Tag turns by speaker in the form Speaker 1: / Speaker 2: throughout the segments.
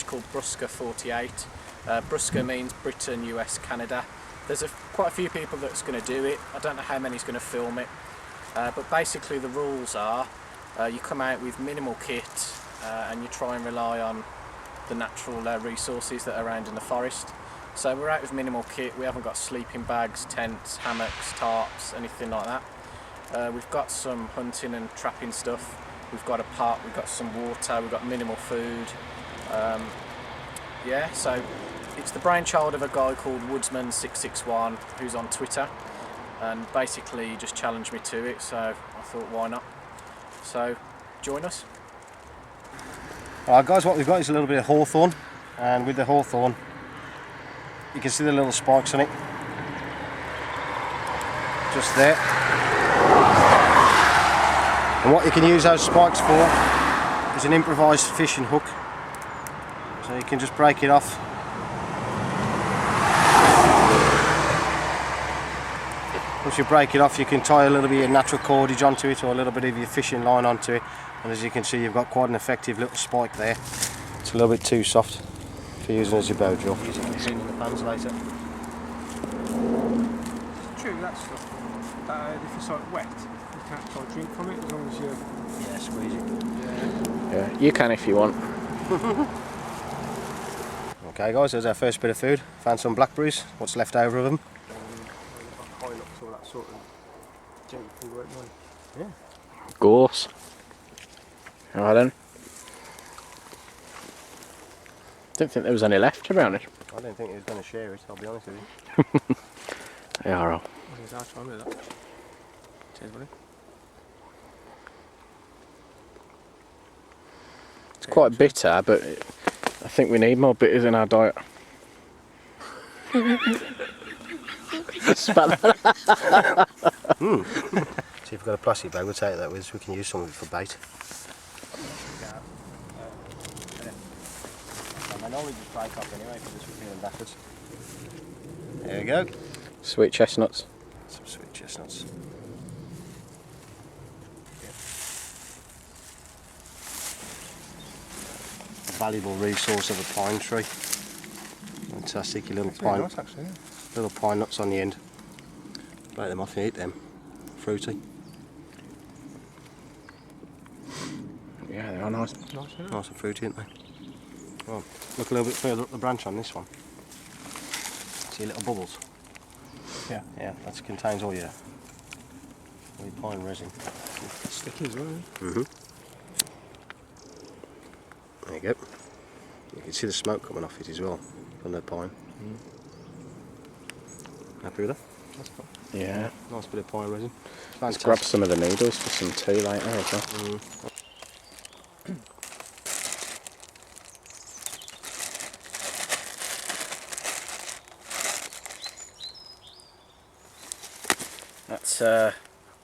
Speaker 1: called Brusca 48. Brusca means Britain, US, Canada. There's quite a few people that's going to do it. I don't know how many's going to film it, but basically the rules are you come out with minimal kit and you try and rely on the natural resources that are around in the forest. So we're out with minimal kit. We haven't got sleeping bags, tents, hammocks, tarps, anything like that. We've got some hunting and trapping stuff. We've got a pot, we've got some water, we've got minimal food. Yeah, so it's the brainchild of a guy called Woodsman661 who's on Twitter, and basically he just challenged me to it, so I thought why not. So join us.
Speaker 2: Alright guys, what we've got is a little bit of hawthorn, and with the hawthorn you can see the little spikes on it, just there. And what you can use those spikes for is an improvised fishing hook. So you can just break it off. Once you break it off, you can tie a little bit of natural cordage onto it, or a little bit of your fishing line onto it. And as you can see, you've got quite an effective little spike there. It's a little bit too soft for using as your bow drill. Use it for cleaning the pans later.
Speaker 3: It's true, that stuff. If it's like wet, you can't try to drink from it as long as you...
Speaker 2: Yeah, squeeze it.
Speaker 1: Yeah, you can if you want.
Speaker 2: Okay guys, there's our first bit of food. Found some blackberries, what's left over of them.
Speaker 3: High nuts, all that sort of junk food, won't they?
Speaker 1: Yeah. Gorse. Alright then. Didn't think there was any left, to be honest.
Speaker 2: I didn't think he was going to share it, I'll be honest with you.
Speaker 1: Yeah, alright.
Speaker 3: I'll try with that. Cheers, buddy.
Speaker 1: It's quite bitter, but I think we need more bitters in our diet. Spat that.
Speaker 2: See if we've got a plastic bag, we'll take that with us, we can use some of it for bait. I normally just break off anyway because we're feeling backwards. There we go.
Speaker 1: Sweet chestnuts.
Speaker 2: Some sweet chestnuts. A valuable resource of a pine tree. Fantastic, your little pine,
Speaker 3: nice, actually, yeah.
Speaker 2: Little pine nuts on the end. Break them off and eat them. Fruity.
Speaker 1: Yeah, they are nice.
Speaker 2: Nice and fruity, aren't they? Well, look a little bit further up the branch on this one. See little bubbles?
Speaker 3: Yeah.
Speaker 2: Yeah, that contains all your pine resin.
Speaker 3: Sticky as well, yeah?
Speaker 2: Mm-hmm. There you go. You can see the smoke coming off it as well, from the pine. Happy with that?
Speaker 3: That's cool.
Speaker 1: Yeah.
Speaker 2: Nice bit of pine resin.
Speaker 1: Let's grab some of the needles for some tea later as well. That's a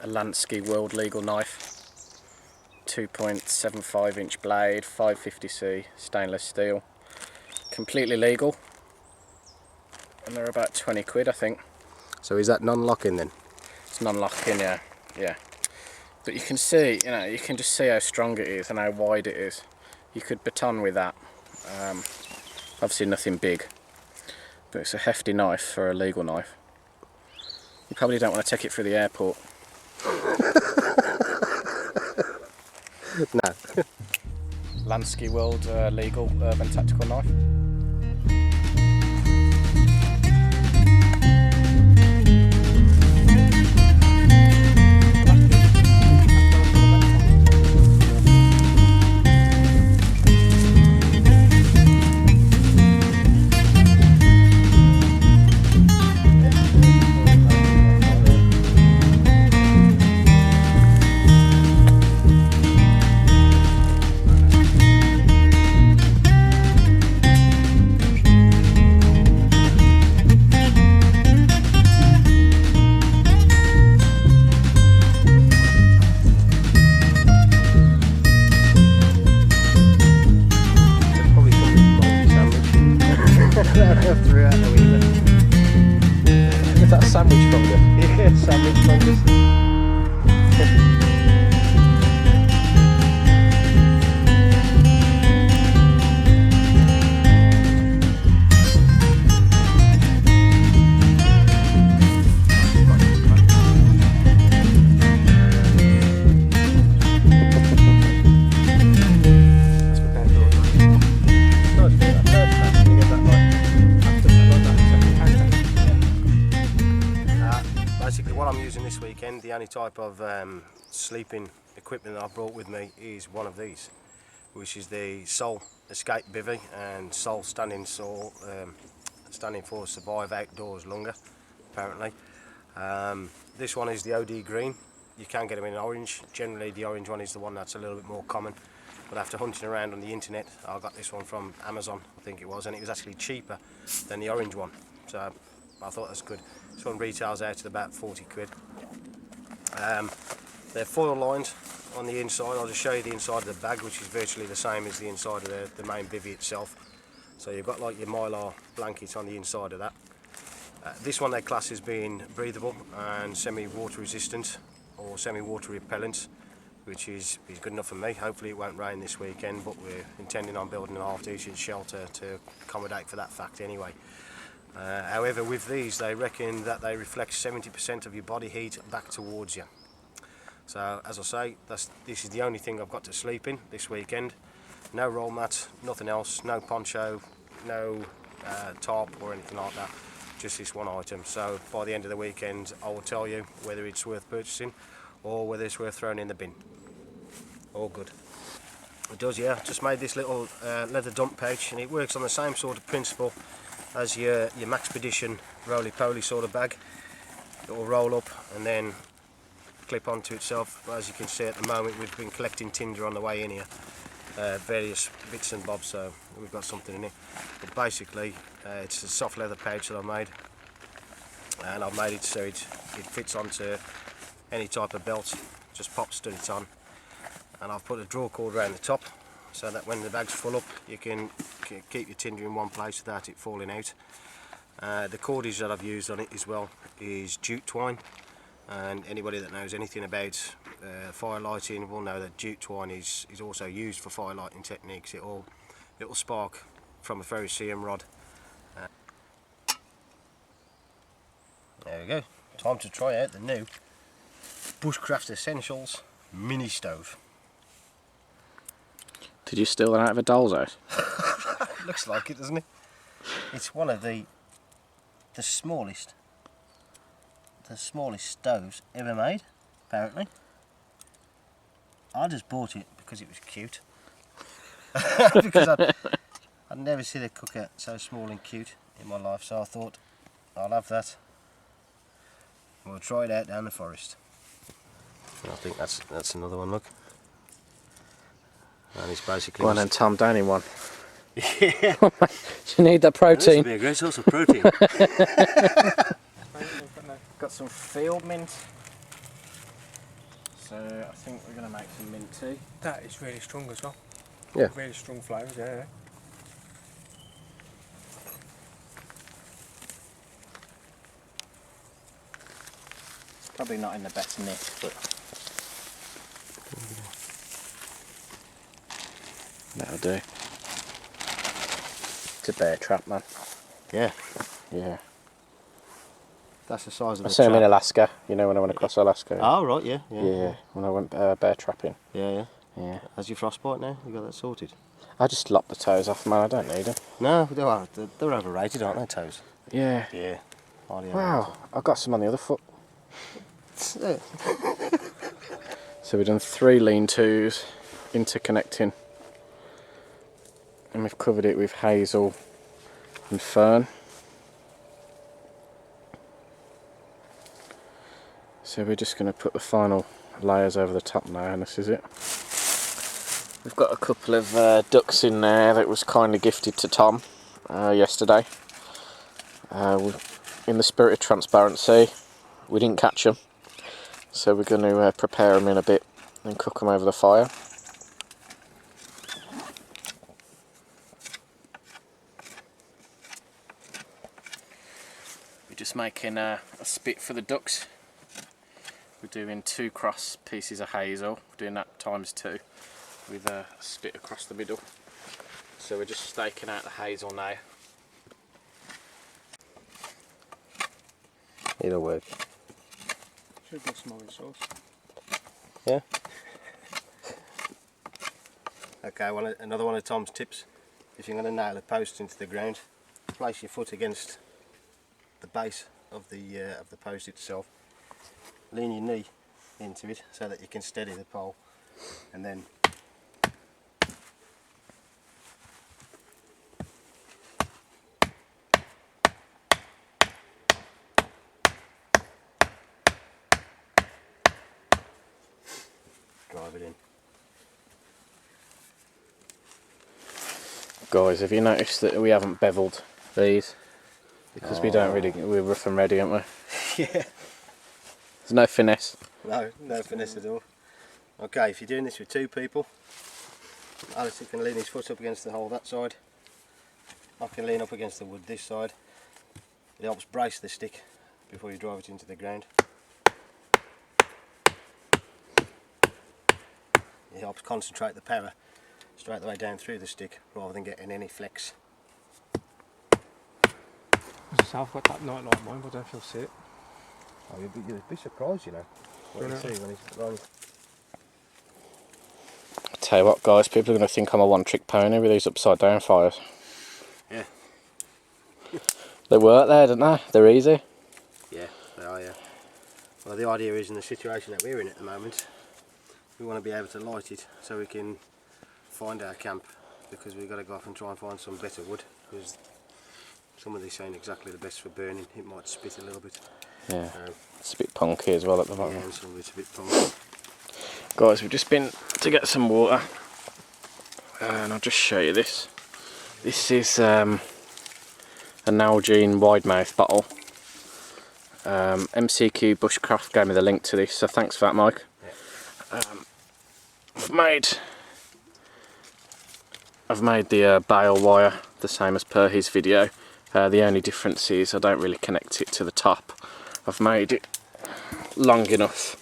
Speaker 1: Lansky World Legal knife. 2.75 inch blade, 550C stainless steel. Completely legal. And they're about 20 quid, I think.
Speaker 2: So is that non-locking then?
Speaker 1: It's non-locking, yeah. Yeah. But you can see, you can just see how strong it is and how wide it is. You could baton with that. Obviously nothing big, but it's a hefty knife for a legal knife. You probably don't want to take it through the airport.
Speaker 2: No.
Speaker 1: Lansky World Legal Urban Tactical Knife. Is that a sandwich fungus?
Speaker 2: Yeah, sandwich fungus. weekend. The only type of sleeping equipment that I brought with me is one of these, which is the Soul Escape Bivvy, and Soul standing for Survive Outdoors Longer, apparently. This one is the OD green. You can get them in orange. Generally the orange one is the one that's a little bit more common, but after hunting around on the internet I got this one from Amazon, I think it was, and it was actually cheaper than the orange one, so I thought that's good. This one retails out at about 40 quid. They're foil lined on the inside. I'll just show you the inside of the bag, which is virtually the same as the inside of the main bivvy itself. So you've got like your mylar blanket on the inside of that. This one they class as being breathable and semi-water resistant or semi-water repellent, which is good enough for me. Hopefully it won't rain this weekend, but we're intending on building a half-decent shelter to accommodate for that fact anyway. However, with these they reckon that they reflect 70% of your body heat back towards you. So as I say, this is the only thing I've got to sleep in this weekend. No roll mat, nothing else, no poncho, no tarp or anything like that. Just this one item. So by the end of the weekend I will tell you whether it's worth purchasing or whether it's worth throwing in the bin. All good. It does, yeah. Just made this little leather dump pouch, and it works on the same sort of principle as your Maxpedition roly-poly sort of bag. It will roll up and then clip onto itself. As you can see at the moment, we've been collecting tinder on the way in here, various bits and bobs, so we've got something in it. But basically it's a soft leather pouch that I've made, and I've made it so it fits onto any type of belt. Just pop stud it on, and I've put a draw cord around the top so that when the bag's full up you can keep your tinder in one place without it falling out. The cordage that I've used on it as well is jute twine, and anybody that knows anything about fire lighting will know that jute twine is also used for fire lighting techniques. It'll spark from a ferrocerium rod. There we go. Time to try out the new Bushcraft Essentials mini stove.
Speaker 1: Did you steal that out of a doll's house?
Speaker 2: Looks like it, doesn't it? It's one of the smallest stoves ever made, apparently. I just bought it because it was cute. Because I'd never seen a cooker so small and cute in my life, so I thought I'll have that. We'll try it out down the forest. I think that's another one, look. And it's basically...
Speaker 1: One and Tom down in one.
Speaker 2: Yeah.
Speaker 1: Do you need that protein?
Speaker 2: This would be a great source of protein.
Speaker 1: Got some field mint. So I think we're going to make some mint tea.
Speaker 3: That is really strong as well.
Speaker 2: Yeah.
Speaker 3: Really strong flavours, yeah.
Speaker 1: Probably not in the best nick, but that'll do. It's a bear trap, man.
Speaker 2: Yeah.
Speaker 1: Yeah.
Speaker 2: That's the size of the
Speaker 1: I saw him in
Speaker 2: trap.
Speaker 1: Alaska, you know, when I went across Alaska.
Speaker 2: Oh, right, yeah.
Speaker 1: Yeah, when I went bear trapping.
Speaker 2: Yeah.
Speaker 1: Yeah.
Speaker 2: Has your frostbite now? You got that sorted?
Speaker 1: I just lopped the toes off, man, I don't need them.
Speaker 2: No, they're overrated, aren't they, toes?
Speaker 1: Yeah.
Speaker 2: Yeah. Highly
Speaker 1: Wow, I've got some on the other foot.
Speaker 2: overrated.
Speaker 1: So we've done 3 lean-tos, interconnecting. And we've covered it with hazel and fern. So we're just going to put the final layers over the top now, and this is it. We've got a couple of ducks in there that was kindly gifted to Tom yesterday. In the spirit of transparency, we didn't catch them, so we're going to prepare them in a bit and cook them over the fire. We're just making a spit for the ducks. We're doing 2 cross pieces of hazel, we're doing that ×2 with a spit across the middle. So we're just staking out the hazel now.
Speaker 2: It'll work.
Speaker 3: Should be a smaller sauce.
Speaker 2: Yeah. Okay, another one of Tom's tips. If you're going to nail a post into the ground, place your foot against the base of the post itself. lean your knee into it so that you can steady the pole, and then drive it in.
Speaker 1: Guys, have you noticed that we haven't beveled these? Because we don't really, we're rough and ready, aren't we?
Speaker 2: Yeah.
Speaker 1: There's no finesse.
Speaker 2: No finesse at all. Okay, if you're doing this with two people, Alistair can lean his foot up against the hole that side. I can lean up against the wood this side. It helps brace the stick before you drive it into the ground. It helps concentrate the power straight the way down through the stick rather than getting any flex.
Speaker 3: I've got that night like mine, but I don't feel sick.
Speaker 2: Oh, you'd be surprised, you know, what you see when it's wrong.
Speaker 1: I'll tell you what, guys, people are going to think I'm a one-trick pony with these upside down fires.
Speaker 2: Yeah.
Speaker 1: They work there, don't they? They're easy.
Speaker 2: Yeah, they are, yeah. Well, the idea is, in the situation that we're in at the moment, we want to be able to light it so we can find our camp, because we've got to go off and try and find some better wood, because some of these ain't exactly the best for burning. It might spit a little bit.
Speaker 1: Yeah, it's a bit punky as well at the moment.
Speaker 2: Yeah, and some of it's a bit punky.
Speaker 1: Guys, we've just been to get some water, and I'll just show you this. This is a Nalgene wide mouth bottle. MCQ Bushcraft gave me the link to this, so thanks for that, Mike.
Speaker 2: Yeah.
Speaker 1: I've made the bale wire the same as per his video. The only difference is I don't really connect it to the top. I've made it long enough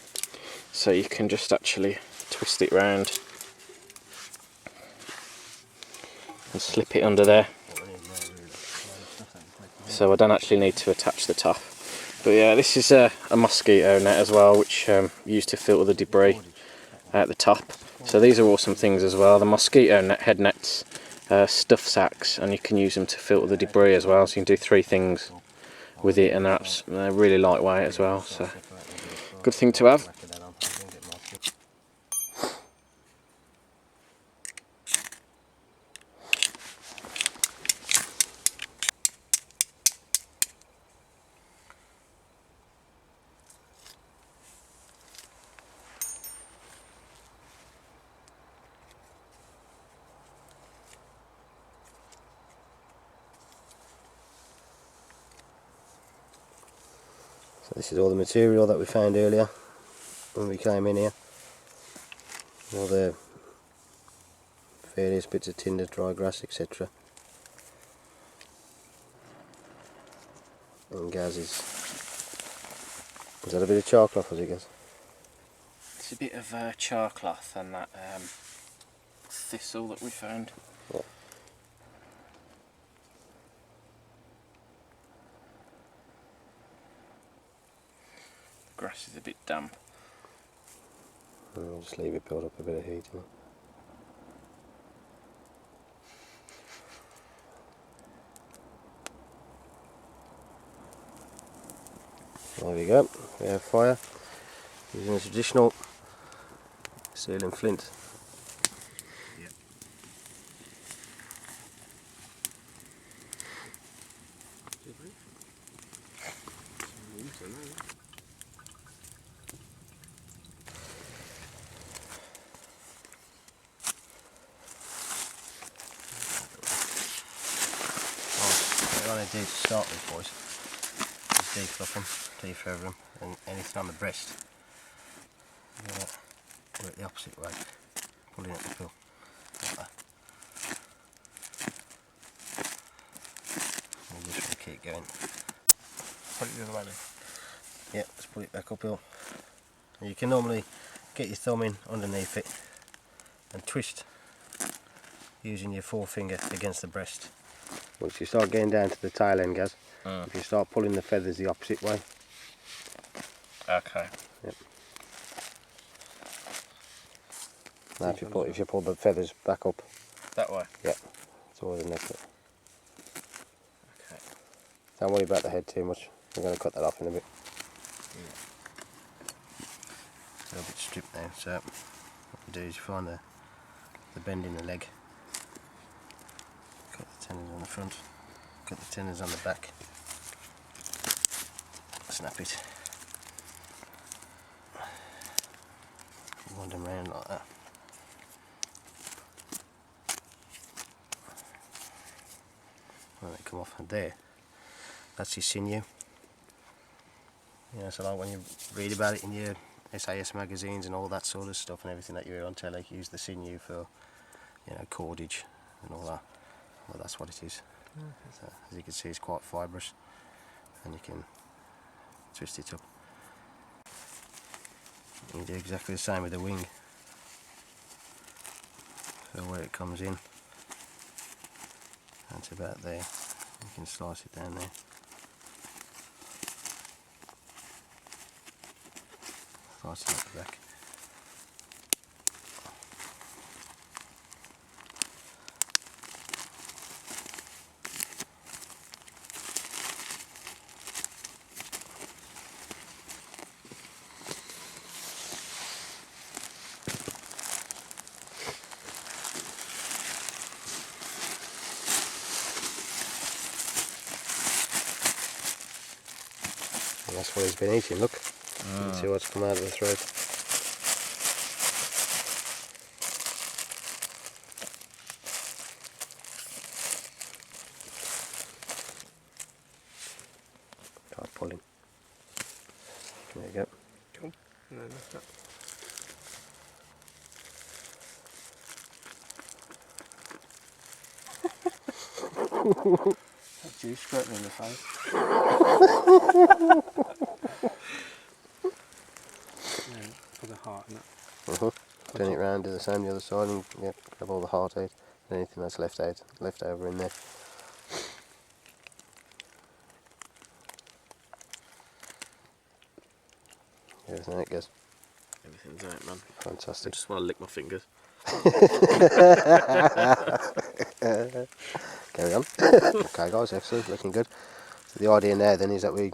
Speaker 1: so you can just actually twist it round and slip it under there, so I don't actually need to attach the top. But yeah, this is a mosquito net as well, which used to filter the debris at the top. So these are awesome things as well. The mosquito net, head nets, stuff sacks, and you can use them to filter the debris as well. So you can do 3 things with it, and they're really lightweight as well. So good thing to have.
Speaker 2: So this is all the material that we found earlier when we came in here. All the various bits of tinder, dry grass, etc. And Gaz is that a bit of char cloth, was it, Gaz?
Speaker 1: It's a bit of char cloth and that thistle that we found.
Speaker 2: Yeah.
Speaker 1: The grass is a bit damp.
Speaker 2: I'll just leave it build up a bit of heat. There we go, we have fire using a traditional sealing flint. Yep. What we're going to do to start with, boys, is declip them, defeather them, and anything on the breast, you're going to work the opposite way, pulling at the pill, like that. And just want to keep going.
Speaker 3: Put it the other way then.
Speaker 2: Yeah, let's put it back uphill. And you can normally get your thumb in underneath it and twist using your forefinger against the breast. Once you start getting down to the tail end, Gaz, if you start pulling the feathers the opposite way.
Speaker 1: Okay.
Speaker 2: Yep. Now if you pull the feathers back up.
Speaker 1: That way?
Speaker 2: Yep. Towards the neck.
Speaker 1: Okay.
Speaker 2: Don't worry about the head too much. We're going to cut that off in a bit. little bit stripped now. So what you do is you find the bend in the leg, got the tendons on the front, got the tendons on the back, snap it, wind them round like that. And they come off, and there, that's your sinew. You know, so like when you read about it in your SAS magazines and all that sort of stuff and everything that you hear on telly, you use the sinew for, you know, cordage and all that. Well, that's what it is. So, as you can see, it's quite fibrous, and you can twist it up. You do exactly the same with the wing. So where it comes in, that's about there. You can slice it down there. Slice it at the back. And that's what he's been eating, look. You can see what's come out of the throat. Try pulling. There you go.
Speaker 3: Cool. And then lift up.
Speaker 2: That juice squirting in the face.
Speaker 3: For the heart and that.
Speaker 2: Turn it round, do the same the other side, and yeah, grab all the heart out, and anything that's left over in there. Everything out goes.
Speaker 1: Everything's out, man. I
Speaker 2: Fantastic.
Speaker 1: just want to lick my fingers.
Speaker 2: Carry on. Okay guys, excellent, looking good. So the idea now then is that we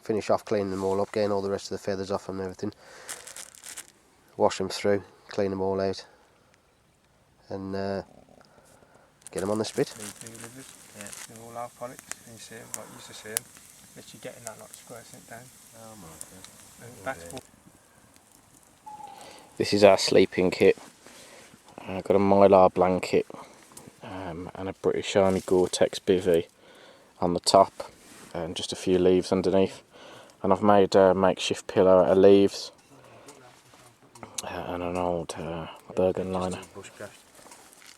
Speaker 2: finish off cleaning them all up, getting all the rest of the feathers off and everything. Wash them through, clean them all out, and get them on the spit.
Speaker 3: Yeah. They're all alcoholics, and you see them, like you used to see them. Literally getting that, like squirting it down.
Speaker 2: Oh my god.
Speaker 3: And that's what.
Speaker 1: This is our sleeping kit. I've got a mylar blanket and a British Army Gore-Tex bivvy on the top, and just a few leaves underneath. And I've made a makeshift pillow out of leaves and an old Bergen liner.
Speaker 2: Bushcraft.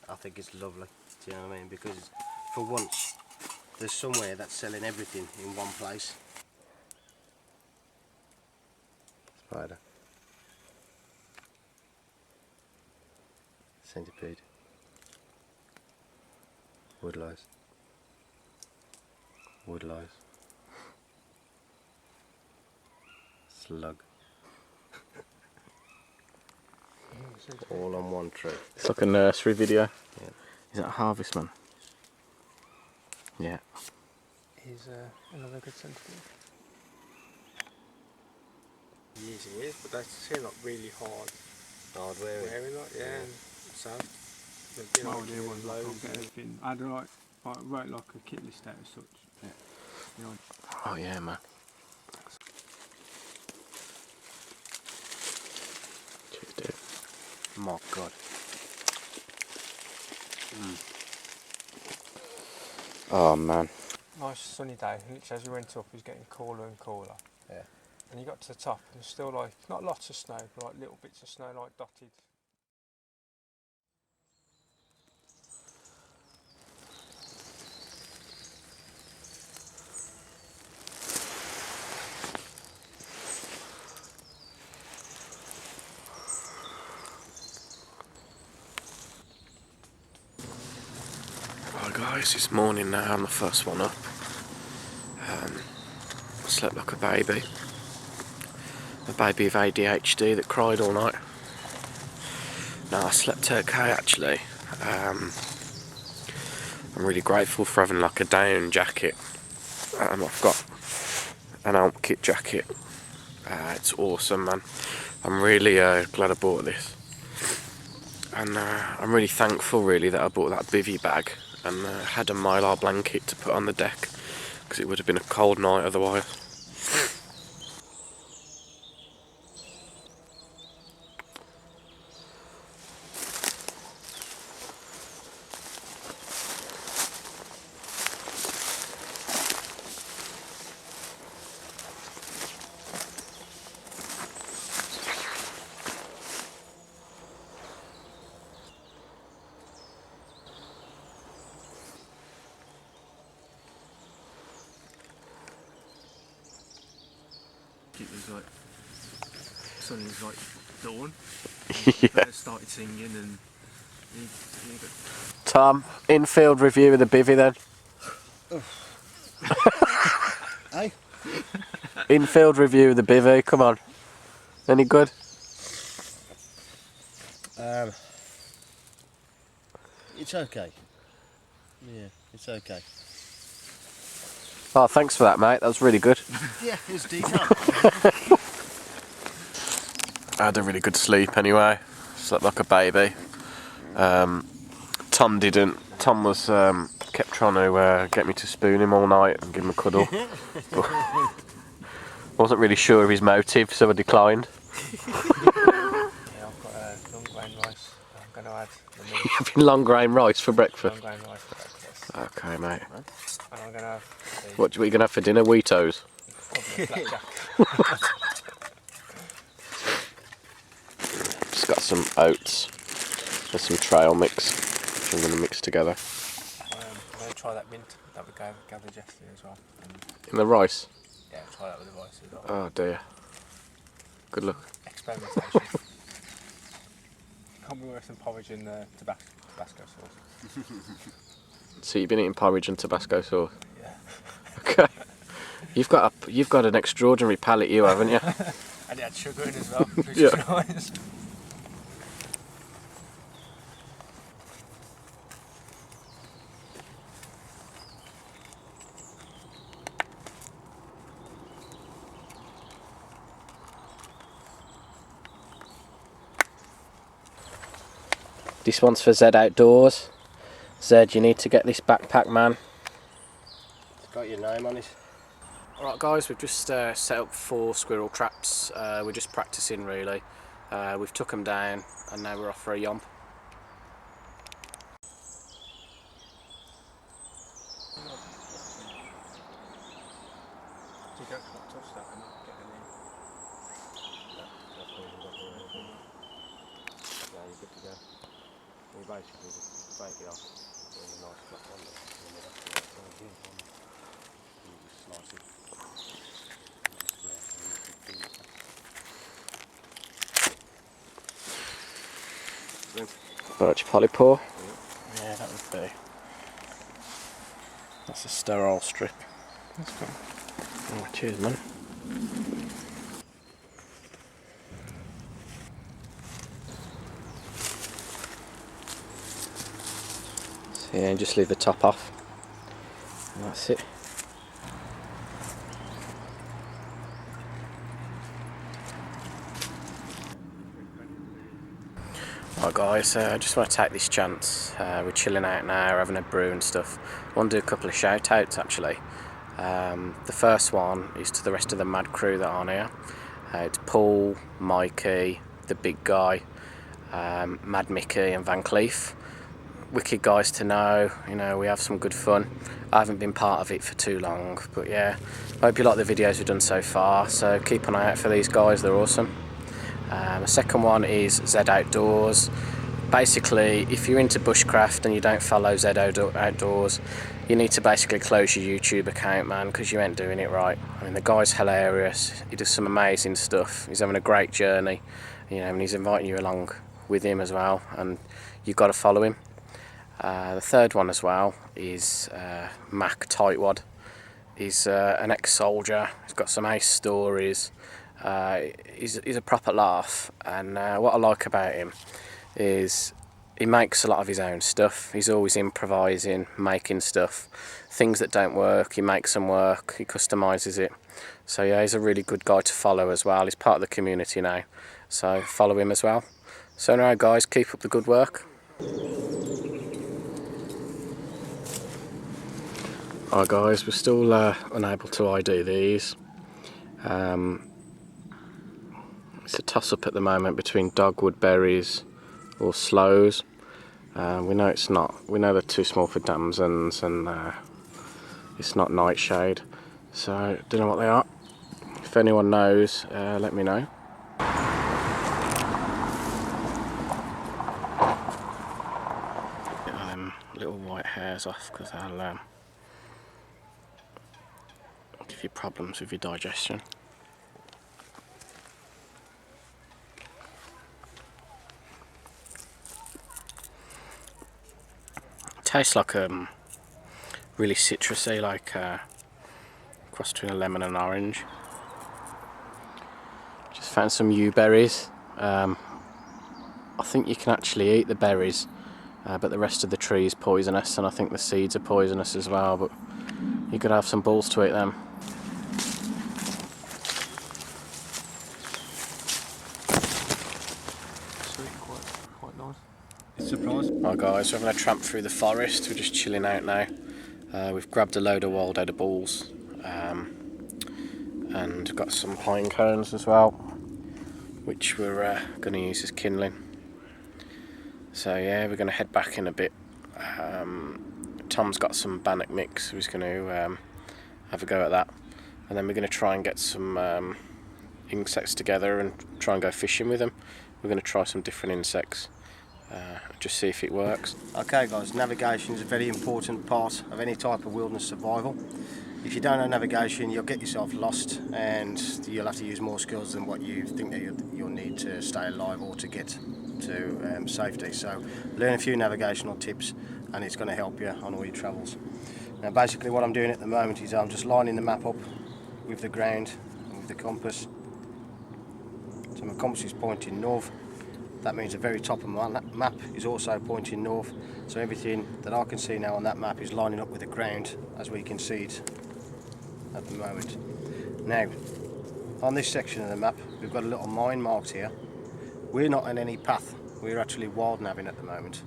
Speaker 2: I think it's lovely. Do you know what I mean? Because for once, there's somewhere that's selling everything in one place. Spider. Centipede. Woodlice. Woodlice. Slug. All on one tree.
Speaker 1: It's like a nursery video.
Speaker 2: Yeah.
Speaker 1: Is that a harvestman? Yeah.
Speaker 3: He's another good centipede. Yes, he is, but they seem like really hard.
Speaker 2: Hard wearing.
Speaker 3: Like, yeah, and so.
Speaker 2: Well,
Speaker 3: Like,
Speaker 2: dear ones
Speaker 3: loads
Speaker 2: can't
Speaker 3: of
Speaker 2: get
Speaker 3: everything. I do like wrote like a kit list out as such. Yeah. You know,
Speaker 1: Oh yeah, man. Cheers, dude.
Speaker 2: My god.
Speaker 1: Oh man.
Speaker 3: nice sunny day, and literally as we went up, it was getting cooler and cooler.
Speaker 2: Yeah.
Speaker 3: And you got to the top, and there's still like not lots of snow, but like little bits of snow, like dotted.
Speaker 1: Right guys, it's morning now, I'm the first one up. I slept like a baby. A baby of ADHD that cried all night. No, I slept okay actually. I'm really grateful for having like a down jacket. I've got an Alp kit jacket. It's awesome, man.
Speaker 4: I'm really glad I bought this, and I'm really thankful really that I bought that bivvy bag and had a mylar blanket to put on the deck, because it would have been a cold night otherwise.
Speaker 5: It was like, sun was like dawn.
Speaker 4: Yeah.
Speaker 5: Birds started singing and
Speaker 4: Tom, infield review of the bivvy then.
Speaker 2: Hey?
Speaker 4: Infield review of the bivvy, come on. Any good?
Speaker 2: It's okay. Yeah, it's okay.
Speaker 4: Oh, thanks for that, mate. That was really good.
Speaker 2: Yeah, it's decent.
Speaker 4: I had a really good sleep anyway. Slept like a baby. Tom didn't. Tom was kept trying to get me to spoon him all night and give him a cuddle. Wasn't really sure of his motive, so I declined.
Speaker 3: Yeah, I've got long grain rice. I'm going to add the milk.
Speaker 4: You're having long grain rice for breakfast.
Speaker 3: Long grain rice for breakfast.
Speaker 4: Okay, mate.
Speaker 3: And I'm going to have
Speaker 4: What are you going to have for dinner? Wheatos?
Speaker 3: probably blackjack.
Speaker 4: Just got some oats and some trail mix, which I'm going to mix together.
Speaker 3: I'm going to try that mint that we gathered yesterday as well. And
Speaker 4: In the rice?
Speaker 3: yeah, try that with the rice as well.
Speaker 4: Oh dear. Good luck.
Speaker 3: Experimentation. Can't be worse than porridge and Tabasco sauce.
Speaker 4: So you've been eating porridge and Tabasco sauce?
Speaker 3: Yeah.
Speaker 4: Okay. You've got an extraordinary palate, you haven't you?
Speaker 3: And it had sugar in as well, which
Speaker 4: Yeah.
Speaker 3: is nice.
Speaker 4: This one's for Zed Outdoors. Zed, you need to get this backpack, man.
Speaker 2: It's got your name on it.
Speaker 1: Alright guys, we've just set up 4 squirrel traps. We're just practicing really. We've took them down and now we're off for a yomp.
Speaker 4: Birch polypore.
Speaker 1: Yeah, that would be. That's a sterile strip.
Speaker 3: That's cool.
Speaker 4: Oh, cheers, man. So yeah, just leave the top off. And that's it. Right guys, I just want to take this chance. We're chilling out now, having a brew and stuff. I want to do a couple of shout outs actually. The first one is to the rest of the mad crew that are here. It's Paul, Mikey, the big guy, Mad Mickey and Van Cleef. Wicked guys to know, you know, we have some good fun. I haven't been part of it for too long, but yeah, I hope you like the videos we've done so far, so keep an eye out for these guys, they're awesome. The second one is Zed Outdoors. Basically, if you're into bushcraft and you don't follow Zed Outdoors, you need to basically close your YouTube account, man, because you ain't doing it right. I mean, the guy's hilarious, he does some amazing stuff, he's having a great journey, you know, and he's inviting you along with him as well, and you've got to follow him. The third one as well is Mac Tightwad. He's an ex-soldier, he's got some ace stories. He's a proper laugh, and what I like about him is he makes a lot of his own stuff. He's always improvising, making stuff. Things that don't work, he makes them work, he customises it. So yeah, he's a really good guy to follow as well. He's part of the community now. so follow him as well. So anyway guys, keep up the good work. Alright guys, we're still unable to ID these. It's a toss-up at the moment between dogwood berries or sloes. We know it's not. We know they're too small for damsons, and it's not nightshade. So don't know what they are. If anyone knows, let me know. Get them little white hairs off, because they'll give you problems with your digestion. Tastes like really citrusy, like cross between a lemon and orange. Just found some yew berries. I think you can actually eat the berries, but the rest of the tree is poisonous, and I think the seeds are poisonous as well, but you could have some balls to eat them.
Speaker 3: Sweet, quite nice. Surprise.
Speaker 4: Right guys, we're having a tramp through the forest. We're just chilling out now. We've grabbed a load of wild edibles, and got some pine cones as well, which we're going to use as kindling. So yeah, we're going to head back in a bit. Tom's got some bannock mix, so he's going to have a go at that, and then we're going to try and get some insects together and try and go fishing with them. We're going to try some different insects, just see if it works.
Speaker 2: Okay guys, navigation is a very important part of any type of wilderness survival. If you don't know navigation, you'll get yourself lost, and you'll have to use more skills than what you think that you'll need to stay alive or to get to safety. So learn a few navigational tips, and it's going to help you on all your travels. Now basically what I'm doing at the moment is I'm just lining the map up with the ground and with the compass. So my compass is pointing north. That means the very top of my map is also pointing north. So everything that I can see now on that map is lining up with the ground as we can see it at the moment. Now, on this section of the map, we've got a little mine marked here. We're not on any path. We're actually wild nabbing at the moment.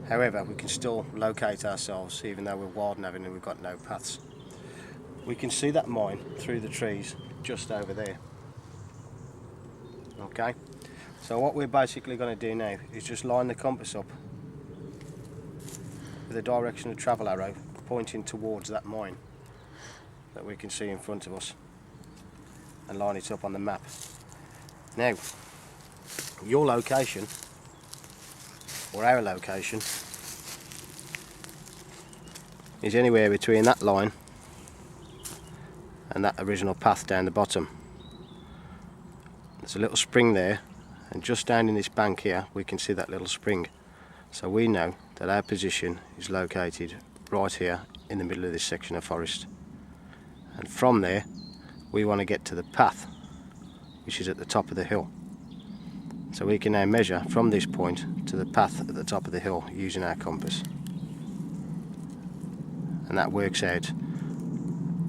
Speaker 2: However, we can still locate ourselves even though we're wild nabbing and we've got no paths. We can see that mine through the trees just over there. Okay, so what we're basically going to do now is just line the compass up with a direction of travel arrow pointing towards that mine that we can see in front of us, and line it up on the map. Now, your location, or our location, is anywhere between that line and that original path down the bottom. There's a little spring there, and just down in this bank here we can see that little spring. So we know that our position is located right here in the middle of this section of forest. And from there we want to get to the path, which is at the top of the hill. So we can now measure from this point to the path at the top of the hill using our compass. And that works out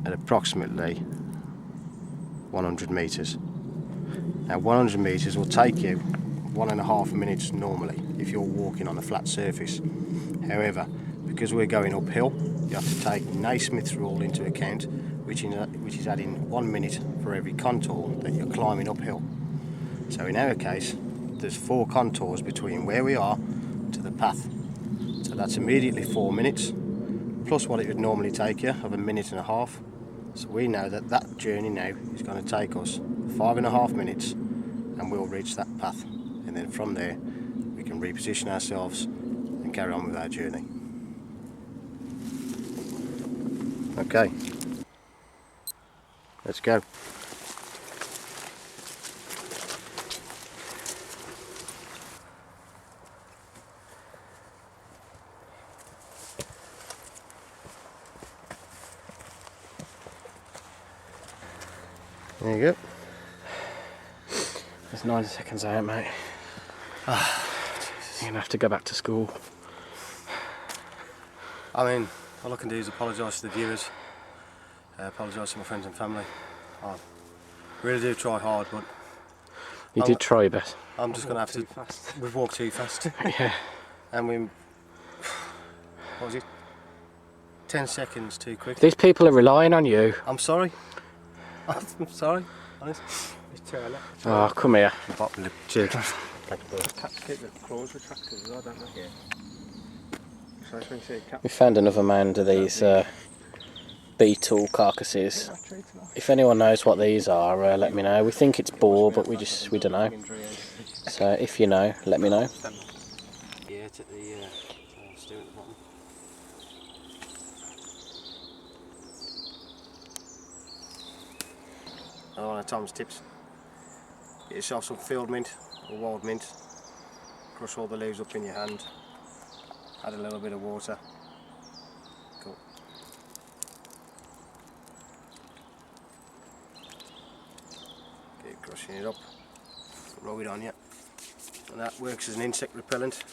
Speaker 2: at approximately 100 metres. Now 100 metres will take you 1.5 minutes normally if you're walking on a flat surface. However, because we're going uphill, you have to take Naismith's rule into account, which is adding 1 minute for every contour that you're climbing uphill. So in our case, there's 4 contours between where we are to the path. So that's immediately 4 minutes, plus what it would normally take you of 1.5 minutes. So we know that that journey now is going to take us 5.5 minutes, and we'll reach that path. And then from there, we can reposition ourselves and carry on with our journey. Okay, let's go. There you go.
Speaker 4: There's 90 seconds out, mate. You're going to have to go back to school.
Speaker 2: I mean, all I can do is apologise to the viewers, apologise to my friends and family. I really do try hard, but
Speaker 4: You did try your best.
Speaker 2: I'm just going to have to...
Speaker 3: Fast.
Speaker 2: We've walked too fast.
Speaker 4: Yeah.
Speaker 2: And we... What was it? 10 seconds too quick.
Speaker 4: These people are relying on you.
Speaker 2: I'm sorry. I'm sorry. Honest.
Speaker 3: It's too early.
Speaker 4: Oh, come here.
Speaker 2: Cheers.
Speaker 3: Keep the claws retracted as well, don't they? Yeah. So when you see a cat,
Speaker 4: We found another mound of these beetle carcasses. If anyone knows what these are, let me know. We think it's boar, but we don't know. So if you know, let me know.
Speaker 2: Yeah, it's at the steer at the bottom. Another one of Tom's tips. Get yourself some field mint or wild mint. Crush all the leaves up in your hand. Add a little bit of water. Cool. Keep crushing it up. Rub it on you. And that works as an insect repellent.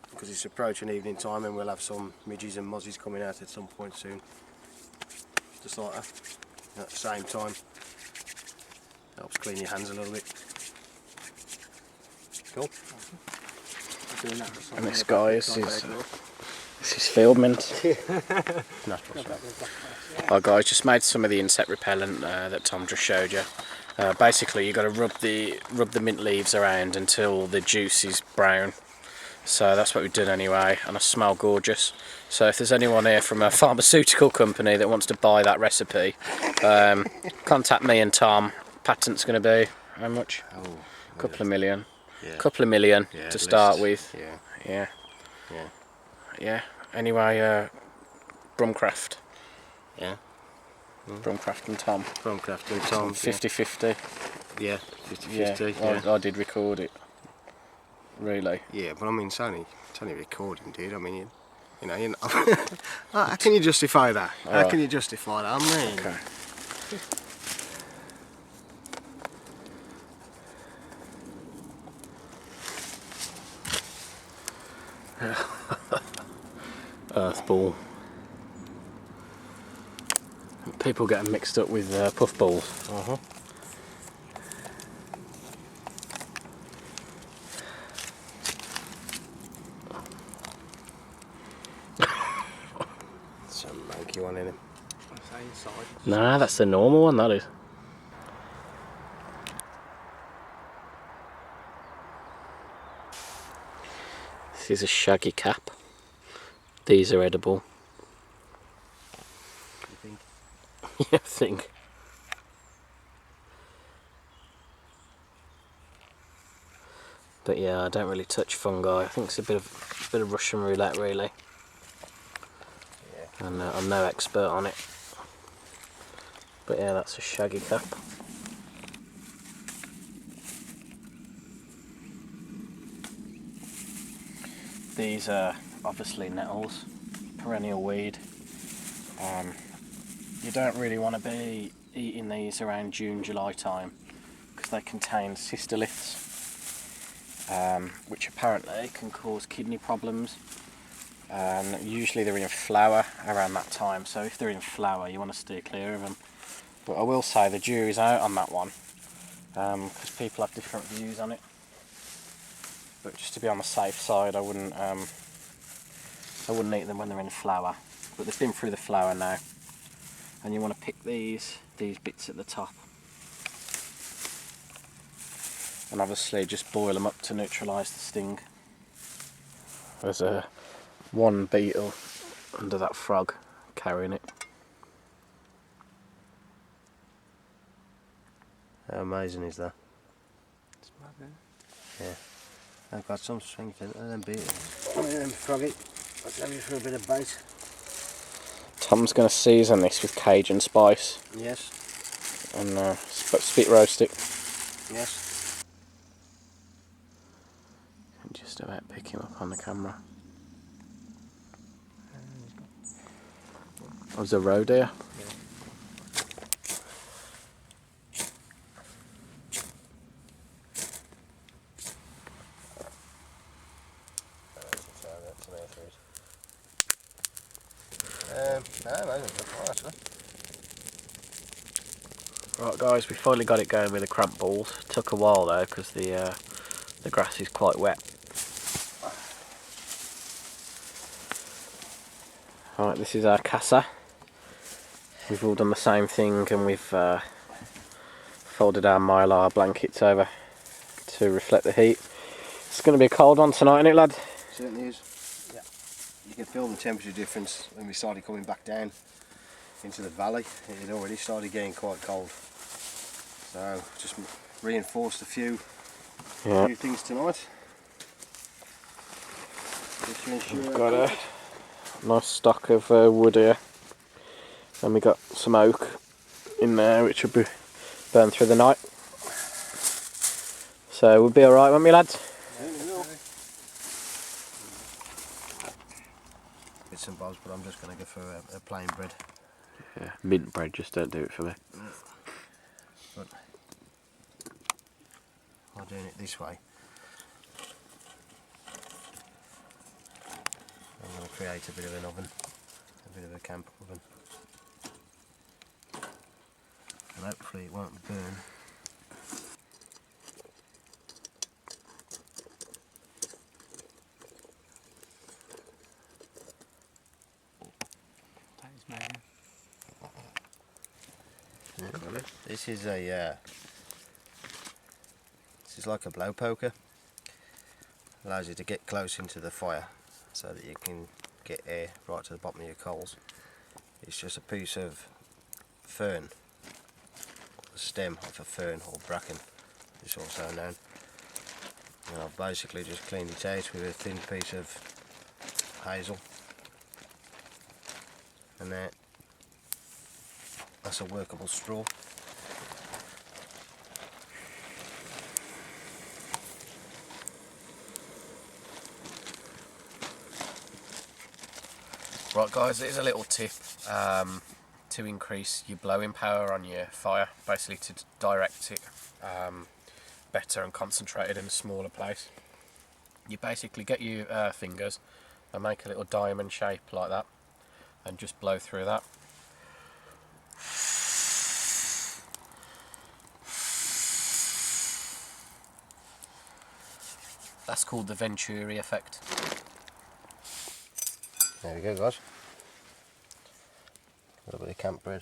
Speaker 2: Because it's approaching evening time and we'll have some midges and mozzies coming out at some point soon. Just like that. At the same time, helps clean your hands a little bit. Cool.
Speaker 4: And this guy is his field mint. Our guys just made some of the insect repellent that Tom just showed you. Basically, you've got to rub the mint leaves around until the juice is brown. So that's what we did anyway, and I smell gorgeous. So if there's anyone here from a pharmaceutical company that wants to buy that recipe, contact me and Tom. Patent's going to be how much?
Speaker 2: Oh,
Speaker 4: a couple of million.
Speaker 2: Yeah.
Speaker 4: Couple of million
Speaker 2: Yeah,
Speaker 4: to
Speaker 2: at
Speaker 4: start
Speaker 2: least.
Speaker 4: with.
Speaker 2: Yeah.
Speaker 4: Yeah. Anyway, Bushcraft.
Speaker 2: Yeah.
Speaker 4: Bushcraft and Tom.
Speaker 2: Bushcraft and Tom.
Speaker 4: 50-50.
Speaker 2: Yeah. 50-50.
Speaker 4: Yeah. I did record it. Really.
Speaker 2: Yeah, but I mean, it's only recording, dude. I mean, you know. How can you justify that? How can you justify that? I mean.
Speaker 4: Okay. Earthball. People get them mixed up with puffballs.
Speaker 2: Some monkey one in him.
Speaker 4: Nah, that's the normal one, that is. This is a shaggy cap. These are edible.
Speaker 2: You think?
Speaker 4: Yeah, I think. But yeah, I don't really touch fungi. I think it's a bit of Russian roulette, really.
Speaker 2: Yeah.
Speaker 4: And I'm no expert on it. But yeah, that's a shaggy cap. These are obviously nettles, perennial weed. You don't really want to be eating these around June, July time because they contain cystoliths, which apparently can cause kidney problems. Usually they're in flower around that time, so if they're in flower you want to steer clear of them. But I will say the jury's out on that one because people have different views on it. But just to be on the safe side, I wouldn't eat them when they're in flower. But they've been through the flower now, and you want to pick these bits at the top, and obviously just boil them up to neutralise the sting. There's one beetle under that frog carrying it.
Speaker 2: How amazing is that?
Speaker 3: It's mad, isn't it?
Speaker 2: Yeah. I've got some strength in them beetles. Come here then, froggy. Let's have you for a bit of bait.
Speaker 4: Tom's going to season this with Cajun spice.
Speaker 2: Yes.
Speaker 4: And spit roast it.
Speaker 2: Yes.
Speaker 4: And just about pick him up on the camera. Oh, there's a roe deer.
Speaker 2: No, that's fine actually.
Speaker 4: Right guys, we finally got it going with the cramp balls. Took a while though because the grass is quite wet. Right, this is our casa. We've all done the same thing and we've folded our mylar blankets over to reflect the heat. It's going to be a cold one tonight, isn't it, lad?
Speaker 2: Certainly is. Yeah. You can feel the temperature difference when we started coming back down into the valley. It had already started getting quite cold. So just reinforced a few things tonight. Just to ensure
Speaker 4: We've got a nice stock of wood here. And we got some oak in there which will be burned through the night. So we'll be alright, won't we, lads?
Speaker 2: bits and bobs, but I'm just going to go for a plain bread.
Speaker 4: Yeah, mint bread, just don't do it for me.
Speaker 2: But I'm doing it this way. I'm going to create a bit of an oven, a bit of a camp oven, and hopefully it won't burn. This is a this is like a blow poker. Allows you to get close into the fire so that you can get air right to the bottom of your coals. It's just a piece of fern, the stem of a fern or bracken, it's also known. And I've basically just cleaned it out with a thin piece of hazel, and that's a workable straw.
Speaker 4: Right guys, here's a little tip to increase your blowing power on your fire, basically to direct it better and concentrate it in a smaller place. You basically get your fingers and make a little diamond shape like that and just blow through that. That's called the Venturi effect.
Speaker 2: There we go guys, a little bit of camp bread.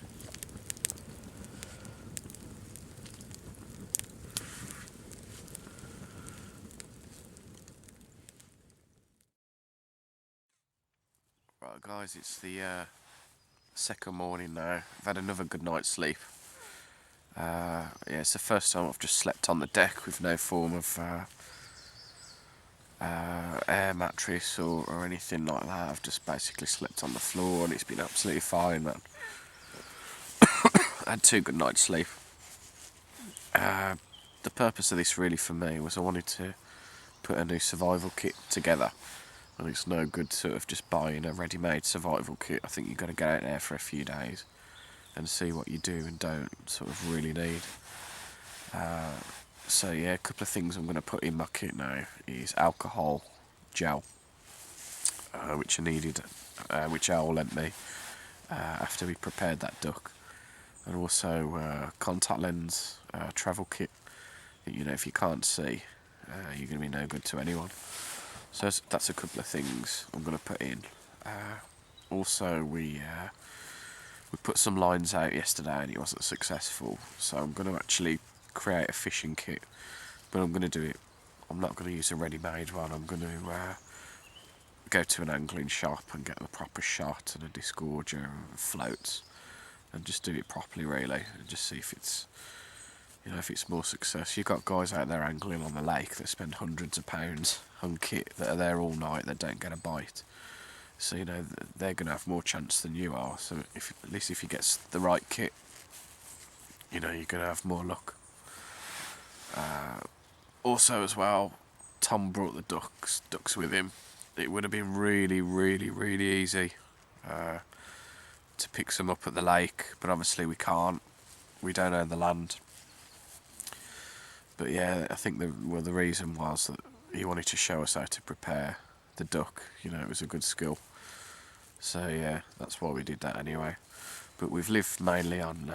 Speaker 4: Right guys, it's the second morning now. I've had another good night's sleep. Yeah, it's the first time I've just slept on the deck with no form of air mattress or anything like that. I've just basically slept on the floor and it's been absolutely fine, man. I had 2 good nights sleep. The purpose of this really for me was I wanted to put a new survival kit together, and it's no good sort of just buying a ready-made survival kit. I think you've got to get out there for a few days and see what you do and don't sort of really need. So yeah, a couple of things I'm going to put in my kit now is alcohol gel, which I needed, which Al lent me after we prepared that duck, and also contact lens travel kit. You know, if you can't see, you're going to be no good to anyone. So that's a couple of things I'm going to put in. Also, we put some lines out yesterday and it wasn't successful, so I'm going to actually create a fishing kit, but I'm going to do it. I'm not going to use a ready-made one. I'm going to go to an angling shop and get the proper shot and a disgorger and floats, and just do it properly, really, and just see if it's, you know, if it's more success. You've got guys out there angling on the lake that spend hundreds of pounds on kit that are there all night that don't get a bite. So you know they're going to have more chance than you are. So if, at least if you get the right kit, you know you're going to have more luck. Also as well, Tom brought the ducks with him. It would have been really easy to pick some up at the lake, but obviously we can't. We don't own the land. But yeah, I think the reason was that he wanted to show us how to prepare the duck. You know, it was a good skill. So yeah, that's why we did that anyway. But we've lived mainly on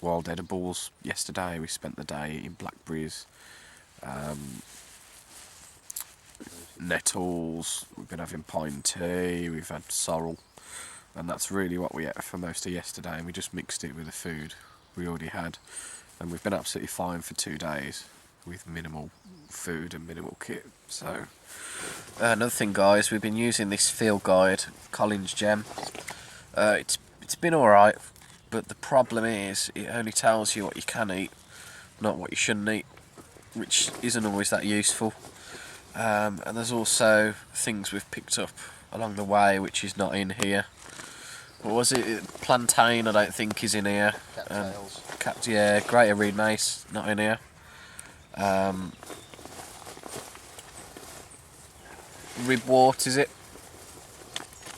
Speaker 4: wild edibles. Yesterday we spent the day eating blackberries, nettles, we've been having pine tea, we've had sorrel, and that's really what we ate for most of yesterday, and we just mixed it with the food we already had, and we've been absolutely fine for 2 days with minimal food and minimal kit. So another thing, guys, we've been using this field guide, Collins Gem. It's been alright, but the problem is it only tells you what you can eat, not what you shouldn't eat, which isn't always that useful. And there's also things we've picked up along the way which is not in here. What was it? Plantain, I don't think is in here.
Speaker 2: Cattails.
Speaker 4: Yeah, greater reed mace, not in here. Ribwort, is it?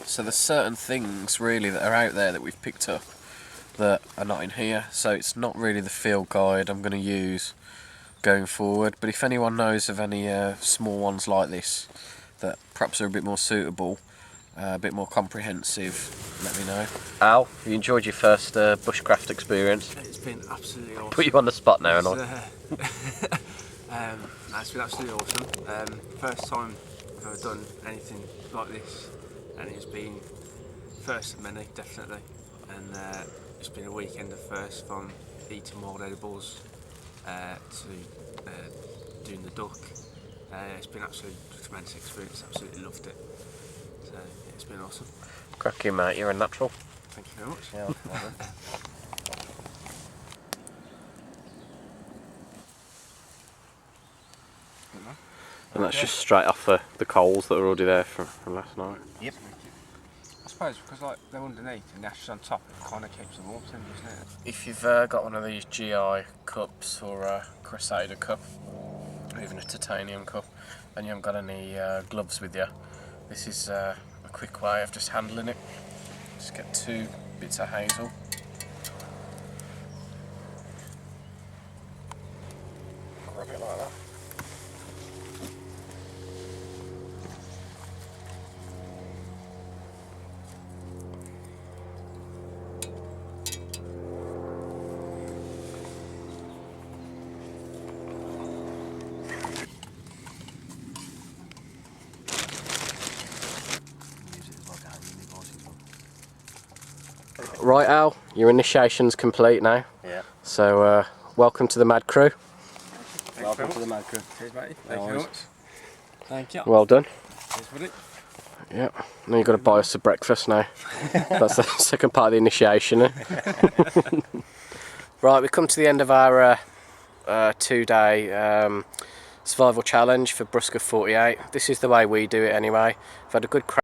Speaker 4: So there's certain things really that are out there that we've picked up that are not in here, so it's not really the field guide I'm going to use going forward. But if anyone knows of any small ones like this that perhaps are a bit more suitable, a bit more comprehensive, let me know. Al, have you enjoyed your first bushcraft experience?
Speaker 5: It's been absolutely awesome.
Speaker 4: Put you on the spot now, and
Speaker 5: It's been absolutely awesome. First time I've ever done anything like this, and it's been first of many, definitely. And it's been a weekend of first, from eating wild edibles to doing the duck. It's been absolutely tremendous experience. Absolutely loved it. So yeah, it's been awesome.
Speaker 4: cracking, mate. You're a natural.
Speaker 5: Thank you very much.
Speaker 2: Yeah, well done.
Speaker 4: And that's just straight off the coals that were already there from last night.
Speaker 2: Yep.
Speaker 3: I suppose because like they're underneath and the ash is on top, it kind of keeps them warm, doesn't it?
Speaker 4: If you've got one of these GI cups or a Crusader cup, or even a titanium cup, and you haven't got any gloves with you, this is a quick way of just handling it. Just get 2 bits of hazel. Grab it like that. Right, Al, your initiation's complete now.
Speaker 2: Yeah.
Speaker 4: So, welcome to the Mad Crew.
Speaker 2: Welcome to the Mad Crew.
Speaker 3: Cheers, mate.
Speaker 2: No
Speaker 3: Thank you very
Speaker 2: worries.
Speaker 3: much. Thank you.
Speaker 4: Well done.
Speaker 3: Cheers, buddy.
Speaker 4: Yeah. Now you've got to buy us a breakfast now. That's the second part of the initiation. Right, we've come to the end of our 2-day survival challenge for Bushcraft 48. This is the way we do it anyway. We've had a good crack.